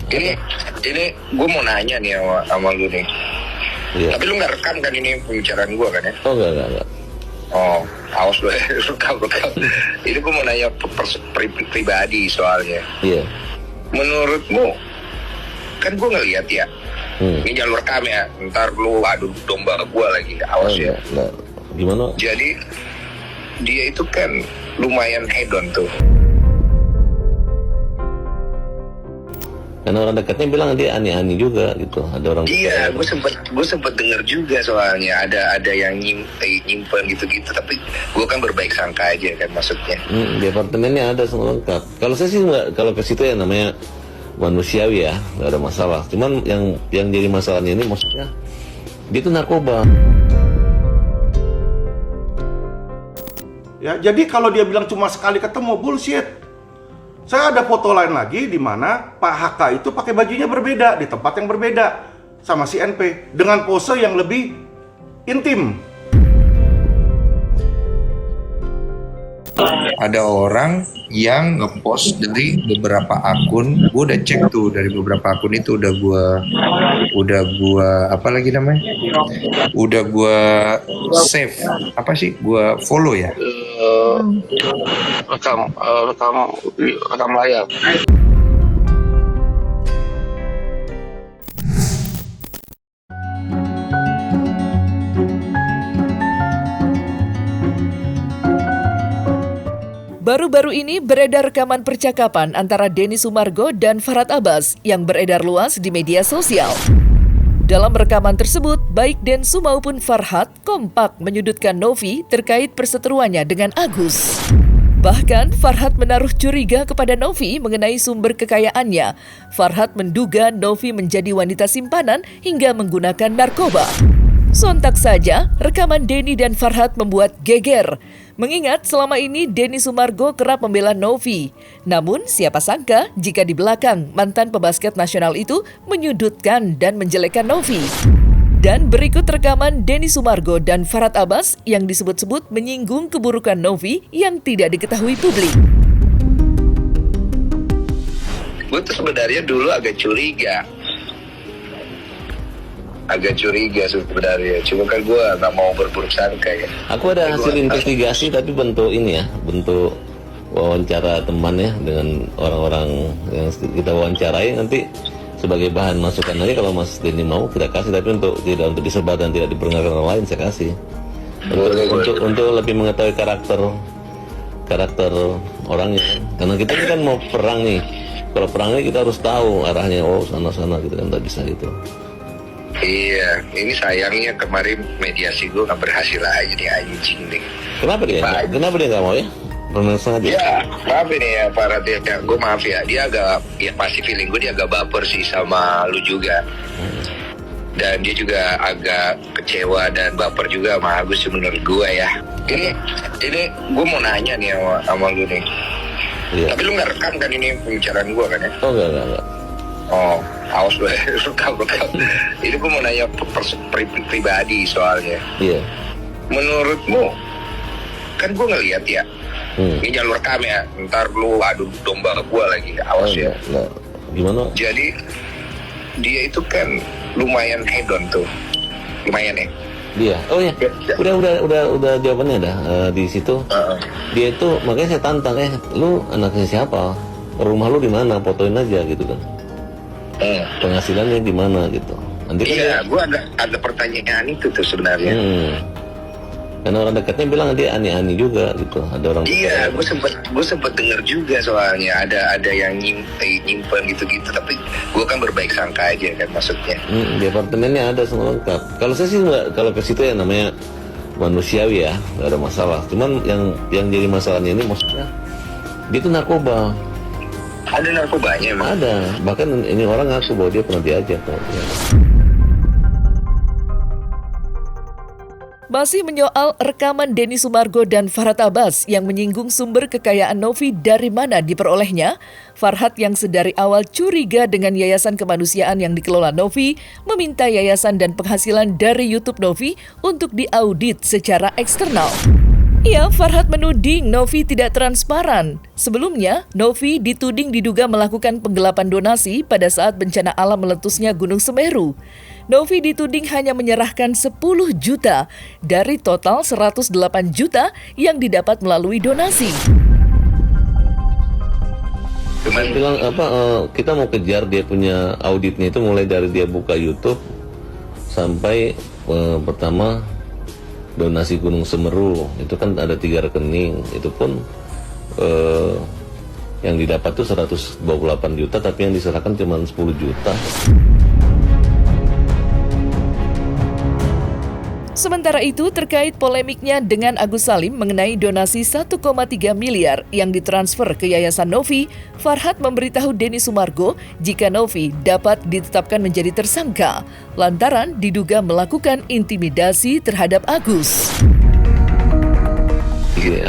Ini gue mau nanya nih sama lu nih. Iya. Tapi lu nggak rekam kan ini pembicaraan gue kan ya? Oh enggak. Oh, awas lu rekam. Ini gue mau nanya pribadi soalnya. Iya. Menurutmu, kan gue ngeliat ya, ini jalur rekam ya, ntar lu adu domba gue lagi, awas ya. Enggak. Gimana? Jadi dia itu kan lumayan hedon tuh. Karena orang dekatnya bilang dia ani-ani juga gitu. Ada orang. Iya, gue sempet dengar juga soalnya ada yang nyimpen gitu-gitu. Tapi gue kan berbaik sangka aja kan maksudnya. Di apartemennya ada semua lengkap. Kalau saya sih nggak, kalau ke situ ya namanya manusiawi ya, nggak ada masalah. Cuman yang jadi masalahnya ini maksudnya dia itu narkoba. Ya, jadi kalau dia bilang cuma sekali ketemu, bullshit. Saya ada foto lain lagi di mana Pak HK itu pakai bajunya berbeda di tempat yang berbeda sama si NP dengan pose yang lebih intim. Ada orang yang ngepost dari beberapa akun. Gue udah cek tuh dari beberapa akun itu udah gua apa lagi namanya? Udah gua save. Apa sih? Gua follow ya. Rekam layar. Baru-baru ini beredar rekaman percakapan antara Denny Sumargo dan Farhad Abbas yang beredar luas di media sosial. Dalam rekaman tersebut, baik Densu maupun Farhad kompak menyudutkan Novi terkait perseteruannya dengan Agus. Bahkan Farhad menaruh curiga kepada Novi mengenai sumber kekayaannya. Farhad menduga Novi menjadi wanita simpanan hingga menggunakan narkoba. Sontak saja, rekaman Denny dan Farhad membuat geger. Mengingat selama ini Denny Sumargo kerap membela Novi. Namun siapa sangka jika di belakang mantan pebasket nasional itu menyudutkan dan menjelekkan Novi. Dan berikut rekaman Denny Sumargo dan Farhad Abbas yang disebut-sebut menyinggung keburukan Novi yang tidak diketahui publik. Gue tuh sebenarnya dulu agak curiga sebenarnya, cuma kan gue nggak mau berburuk sangka ya. Aku ada hasil investigasi tapi bentuk ini ya, bentuk wawancara teman ya dengan orang-orang yang kita wawancarai, nanti sebagai bahan masukan. Nanti kalau Mas Denny mau kita kasih, tapi tidak untuk disebar dan tidak diperdengarkan orang lain saya kasih. Untuk lebih mengetahui karakter orangnya. Karena kita ini kan mau perang nih. Kalau perang ini kita harus tahu arahnya, oh sana-sana gitu kan, nggak bisa gitu. Iya, ini sayangnya kemarin mediasi gue nggak berhasil aja nih, anjing nih. Kenapa dia nggak mau ya? Pernah sengaja? Ya, maaf ini ya Farhad ya. Gue maaf ya, dia agak, ya pasti feeling gue dia agak baper sih sama lu juga. Dan dia juga agak kecewa dan baper juga sama Agus menurut gue ya. Ini gue mau nanya nih sama lu nih. Iya. Tapi lu nggak rekam kan ini pembicaraan gue kan ya? Oh enggak. Oh, awas lu rekam. Ini gue mau nanya pribadi soalnya. Iya. Menurutmu, kan gue ngeliat ya, ini jalur rekam ya, ntar lu adu domba gue lagi, awas ya. Enggak. Gimana? Jadi dia itu kan lumayan hedon tuh, lumayan ya. Dia, oh ya, udah jawabannya dah di situ. Dia itu makanya saya tantang, lu anaknya siapa? Rumah lu di mana? Fotoin aja gitu kan. Penghasilannya di mana gitu. Nanti iya, gue ada pertanyaan itu tuh sebenarnya. Karena orang dekatnya bilang dia ani-ani juga gitu. Ada orang. Iya, gue sempet dengar juga soalnya ada yang nyimpen gitu-gitu. Tapi gue kan berbaik sangka aja kan maksudnya. Di apartemennya ada semua lengkap. Kalau saya sih nggak, kalau ke situ ya namanya manusiawi ya, nggak ada masalah. Cuman yang jadi masalahnya ini maksudnya dia itu narkoba. Ada narkobanya emang? Ada. Bahkan ini orang ngaku bahwa dia pernah diajak. Masih menyoal rekaman Denny Sumargo dan Farhad Abbas yang menyinggung sumber kekayaan Novi dari mana diperolehnya, Farhad yang sedari awal curiga dengan yayasan kemanusiaan yang dikelola Novi, meminta yayasan dan penghasilan dari YouTube Novi untuk diaudit secara eksternal. Ya, Farhad menuding Novi tidak transparan. Sebelumnya, Novi dituding diduga melakukan penggelapan donasi pada saat bencana alam meletusnya Gunung Semeru. Novi dituding hanya menyerahkan 10 juta dari total 108 juta yang didapat melalui donasi. Dia bilang kita mau kejar dia punya auditnya itu mulai dari dia buka YouTube sampai pertama donasi Gunung Semeru itu kan ada 3 rekening, itu pun yang didapat tuh 128 juta tapi yang diserahkan cuma 10 juta. Sementara itu, terkait polemiknya dengan Agus Salim mengenai donasi 1,3 miliar yang ditransfer ke Yayasan Novi, Farhad memberitahu Denny Sumargo jika Novi dapat ditetapkan menjadi tersangka, lantaran diduga melakukan intimidasi terhadap Agus.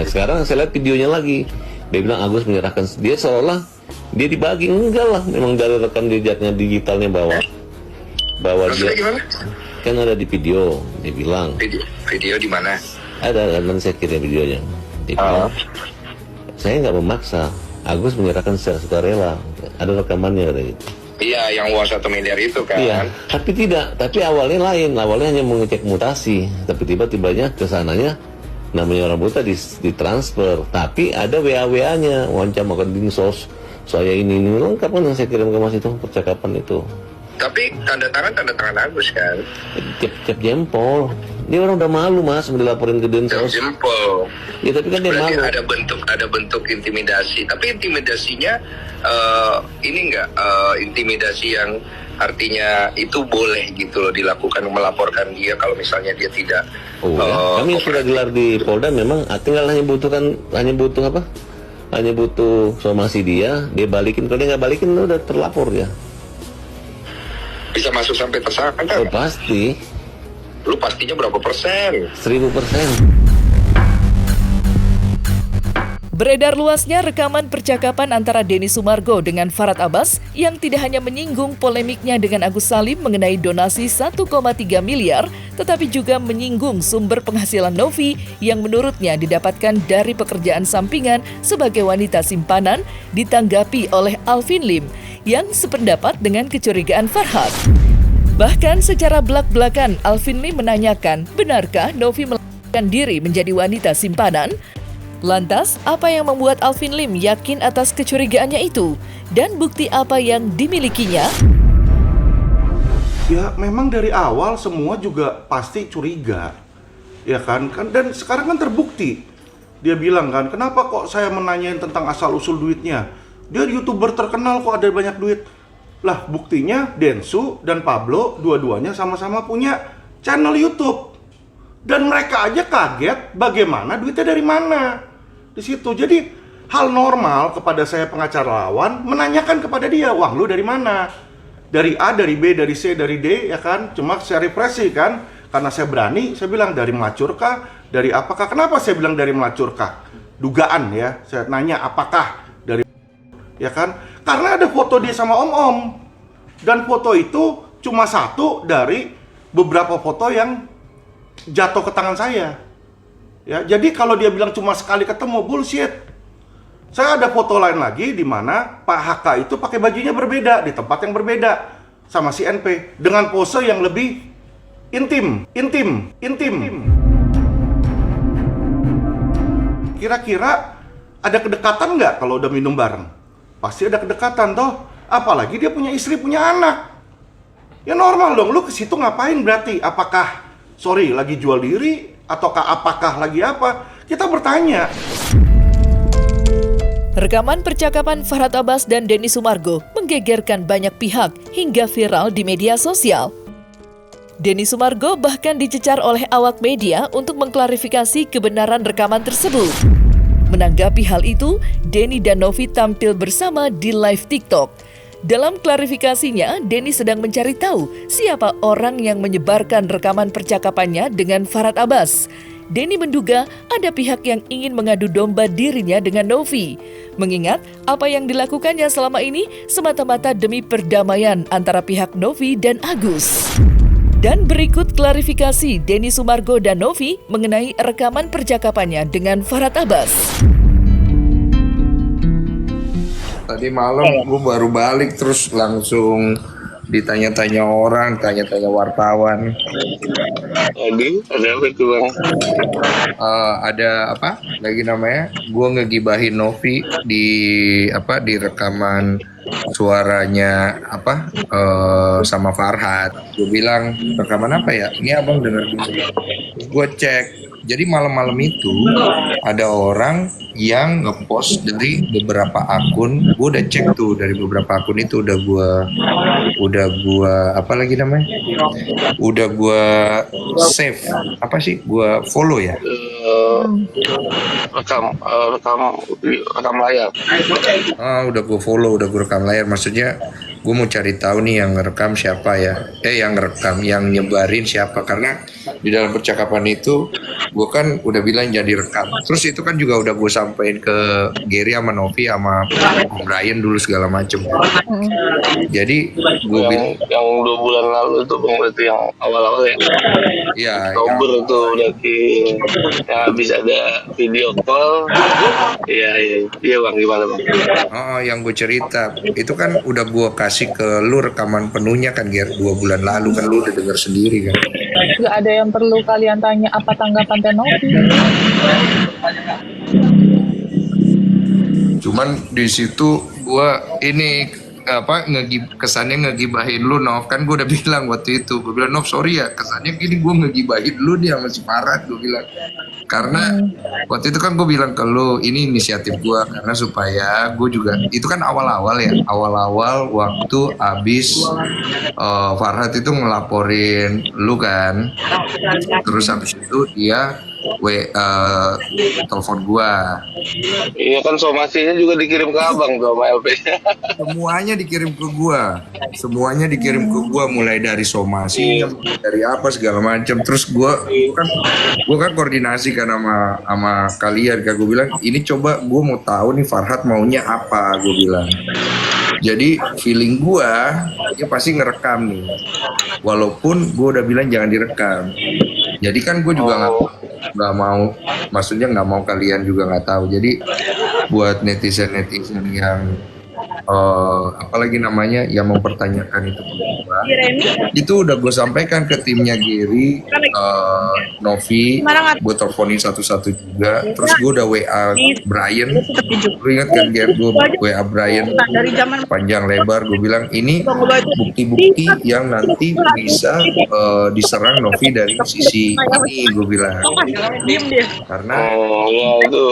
Sekarang saya lihat videonya lagi, dia bilang Agus menyerahkan, dia seolah dia dibagi, enggak lah, memang dari rekam jejaknya digitalnya bahwa dia gimana? kan ada di video, dia bilang Video di mana? ada, nanti saya kirim videonya. Dia bilang, saya nggak memaksa, Agus menyerahkan secara sukarela, ada rekamannya kayak gitu. Iya, yang uang 1 miliar itu kan. Iya, tapi awalnya lain, awalnya hanya mengecek mutasi, tapi tiba-tibanya kesananya namanya orang buta ditransfer, tapi ada WA-WA-nya, wancam akan dinsos, saya ini lengkap kan yang saya kirim ke Mas itu, percakapan itu. Tapi tanda tangan Agus kan. Cap jempol. Dia orang udah malu Mas, mau dilaporin ke Densos. Jempol. Ya tapi kan dia Berarti malu. ada bentuk intimidasi. Tapi intimidasinya ini enggak intimidasi yang artinya itu boleh gitu loh dilakukan, melaporkan dia kalau misalnya dia tidak. Kami sudah gelar di Polda, memang tinggal hanya butuh somasi dia balikin. Kalau dia nggak balikin udah terlapor ya. Bisa masuk sampai tersangka. Oh pasti. Lu pastinya berapa persen? 1000%. Beredar luasnya rekaman percakapan antara Denny Sumargo dengan Farhad Abbas yang tidak hanya menyinggung polemiknya dengan Agus Salim mengenai donasi 1,3 miliar, tetapi juga menyinggung sumber penghasilan Novi yang menurutnya didapatkan dari pekerjaan sampingan sebagai wanita simpanan, ditanggapi oleh Alvin Lim yang sependapat dengan kecurigaan Farhad. Bahkan secara belak-belakan, Alvin Lim menanyakan, benarkah Novi melakukan diri menjadi wanita simpanan? Lantas, apa yang membuat Alvin Lim yakin atas kecurigaannya itu? Dan bukti apa yang dimilikinya? Ya memang dari awal semua juga pasti curiga. Ya kan? Dan sekarang kan terbukti. Dia bilang kan, kenapa kok saya menanyain tentang asal-usul duitnya? Dia YouTuber terkenal kok ada banyak duit. Lah buktinya Densu dan Pablo dua-duanya sama-sama punya channel YouTube. Dan mereka aja kaget bagaimana duitnya dari mana. Di situ. Jadi hal normal kepada saya pengacara lawan menanyakan kepada dia, uang lu dari mana? Dari A, dari B, dari C, dari D, ya kan? Cuma saya represi kan, karena saya berani, saya bilang dari melacur kah? Dari apakah? Kenapa saya bilang dari melacur kah? Dugaan ya, saya nanya apakah dari, ya kan? Karena ada foto dia sama Om-Om, dan foto itu cuma satu dari beberapa foto yang jatuh ke tangan saya. Ya, jadi kalau dia bilang cuma sekali ketemu, bullshit. Saya ada foto lain lagi di mana Pak HK itu pakai bajunya berbeda di tempat yang berbeda sama si NP dengan pose yang lebih intim. Kira-kira ada kedekatan nggak kalau udah minum bareng? Pasti ada kedekatan toh. Apalagi dia punya istri, punya anak. Ya normal dong, lu ke situ ngapain berarti? Apakah lagi jual diri? Ataukah apakah lagi apa? Kita bertanya. Rekaman percakapan Farhad Abbas dan Denny Sumargo menggegerkan banyak pihak hingga viral di media sosial. Denny Sumargo bahkan dicecar oleh awak media untuk mengklarifikasi kebenaran rekaman tersebut. Menanggapi hal itu, Denny dan Novi tampil bersama di live TikTok. Dalam klarifikasinya, Denny sedang mencari tahu siapa orang yang menyebarkan rekaman percakapannya dengan Farhad Abbas. Denny menduga ada pihak yang ingin mengadu domba dirinya dengan Novi, mengingat apa yang dilakukannya selama ini semata-mata demi perdamaian antara pihak Novi dan Agus. Dan berikut klarifikasi Denny Sumargo dan Novi mengenai rekaman percakapannya dengan Farhad Abbas. Tadi malam gue baru balik terus langsung ditanya-tanya orang, tanya-tanya wartawan. Aduh, ada apa tuh bang? Ada apa? Lagi namanya? Gue ngegibahin Novi di di rekaman suaranya sama Farhad. Gue bilang rekaman apa ya? Ini abang denger dulu. Gue cek. Jadi malam-malam itu ada orang yang ngepost dari beberapa akun. Gue udah cek tuh dari beberapa akun itu udah gua apa lagi namanya? Udah gua save. Apa sih? Gua follow ya. Rekam layar. Udah gue follow, udah gue rekam layar. Maksudnya gue mau cari tahu nih yang ngerekam siapa ya. Yang ngerekam, yang nyebarin siapa. Karena di dalam percakapan itu gue kan udah bilang jadi rekam. Terus itu kan juga udah gue sampein ke Gary sama Novi sama Brian dulu segala macem. Jadi gue bilang Yang 2 bulan lalu itu bang, berarti yang awal-awal ya. ya Oktober tuh berarti yang habis ada video call. Iya bang, gimana bang? yang gue cerita itu kan udah gue kasih ke lu rekaman penuhnya kan Ger, 2 bulan lalu kan lu udah denger sendiri kan. Gak ada yang perlu kalian tanya apa tanggapan Tenovi. Cuman di situ gue ini kesannya ngegibahin lu Nov, kan gue udah bilang waktu itu, gue bilang Nov sorry ya kesannya gini gue ngegibahin lu nih sama si Farhad, gue bilang karena waktu itu kan gue bilang ke lu ini inisiatif gue karena supaya gue juga itu kan awal-awal waktu abis Farhad itu ngelaporin lu kan, terus habis itu dia telepon gua. Iya kan somasinya juga dikirim ke abang tuh sama LP. Semuanya dikirim ke gua mulai dari somasi, dari apa segala macam. Terus gua kan koordinasi kan sama kalian kan, gua bilang ini coba gua mau tahu nih Farhad maunya apa, gua bilang. Jadi feeling gua dia pasti ngerekam nih. Walaupun gua udah bilang jangan direkam. Jadi kan gue juga nggak mau, maksudnya nggak mau kalian juga nggak tahu. Jadi buat netizen yang apalagi namanya yang mempertanyakan itu ke gua, itu udah gue sampaikan ke timnya Gary, Novi, gue teleponin satu-satu juga. Terus gue udah WA Brian, lu ingat kan Gary, gue WA Brian panjang lebar, gue bilang ini bukti-bukti yang nanti bisa diserang Novi dari sisi ini, gue bilang karena ya itu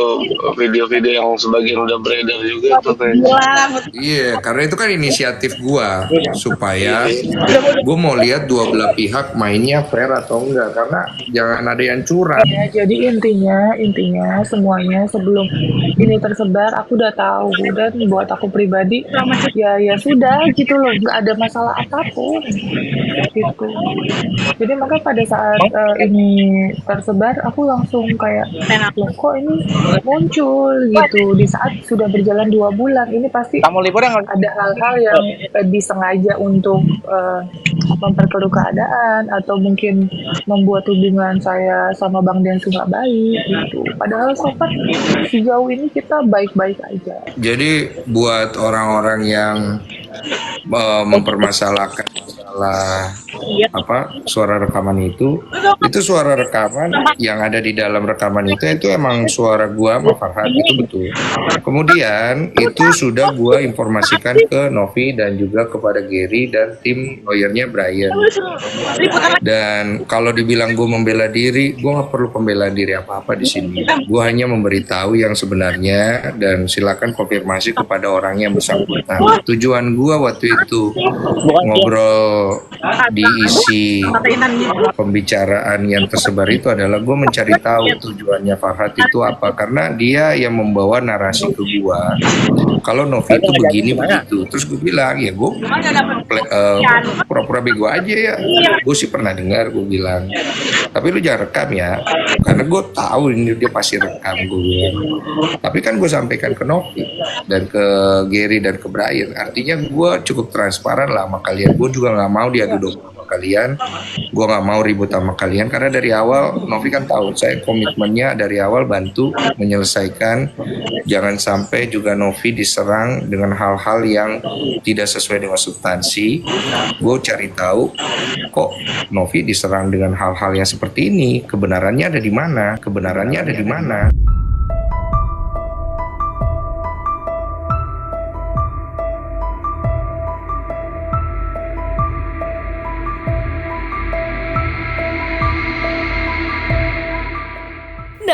video-video yang sebagian udah beredar juga tuh kayak. Iya, karena itu kan inisiatif gua supaya gua mau lihat dua belah pihak mainnya fair atau enggak, karena jangan ada yang curang. Ya, jadi intinya semuanya sebelum ini tersebar aku udah tahu, dan buat aku pribadi ya sudah gitu loh, nggak ada masalah apapun gitu. Jadi makanya pada saat ini tersebar aku langsung kayak loh kok ini muncul gitu di saat sudah berjalan 2 bulan, ini pasti ada hal-hal yang disengaja untuk memperkeruh keadaan atau mungkin membuat hubungan saya sama Bang Densu nggak baik gitu. Padahal so far sejauh ini kita baik-baik aja. Jadi buat orang-orang yang mempermasalahkan suara rekaman itu suara rekaman yang ada di dalam rekaman itu emang suara gua sama Farhad, itu betul. Kemudian itu sudah gua informasikan ke Novi dan juga kepada Gary dan tim lawyernya Brian. Dan kalau dibilang gua membela diri, gua nggak perlu pembelaan diri apa-apa di sini. Gua hanya memberitahu yang sebenarnya dan silakan konfirmasi kepada orang yang bersangkutan. Tujuan gua waktu itu ngobrol di isi pembicaraan yang tersebar itu adalah gue mencari tahu tujuannya Farhad itu apa, karena dia yang membawa narasi ke gue kalau Novi itu begini begitu. Terus gue bilang ya gue pura-pura bego aja ya, gue sih pernah dengar, gue bilang tapi lu jangan rekam ya, karena gue tahu ini dia pasti rekam, gue bilang. Tapi kan gue sampaikan ke Novi dan ke Gary dan ke Brian, artinya gue cukup transparan lah sama kalian. Gue juga nggak mau diadu domba kalian. Gue nggak mau ribut sama kalian karena dari awal Novi kan tahu saya komitmennya dari awal bantu menyelesaikan. Jangan sampai juga Novi diserang dengan hal-hal yang tidak sesuai dengan substansi. Gue cari tahu kok Novi diserang dengan hal-hal yang seperti ini. Kebenarannya ada di mana? Kebenarannya ada di mana?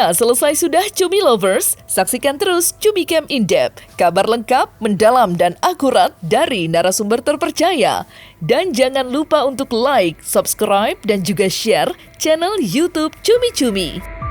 Nah, selesai sudah Cumi Lovers, saksikan terus Cumi Camp In Depth, kabar lengkap, mendalam, dan akurat dari narasumber terpercaya. Dan jangan lupa untuk like, subscribe, dan juga share channel YouTube Cumi Cumi.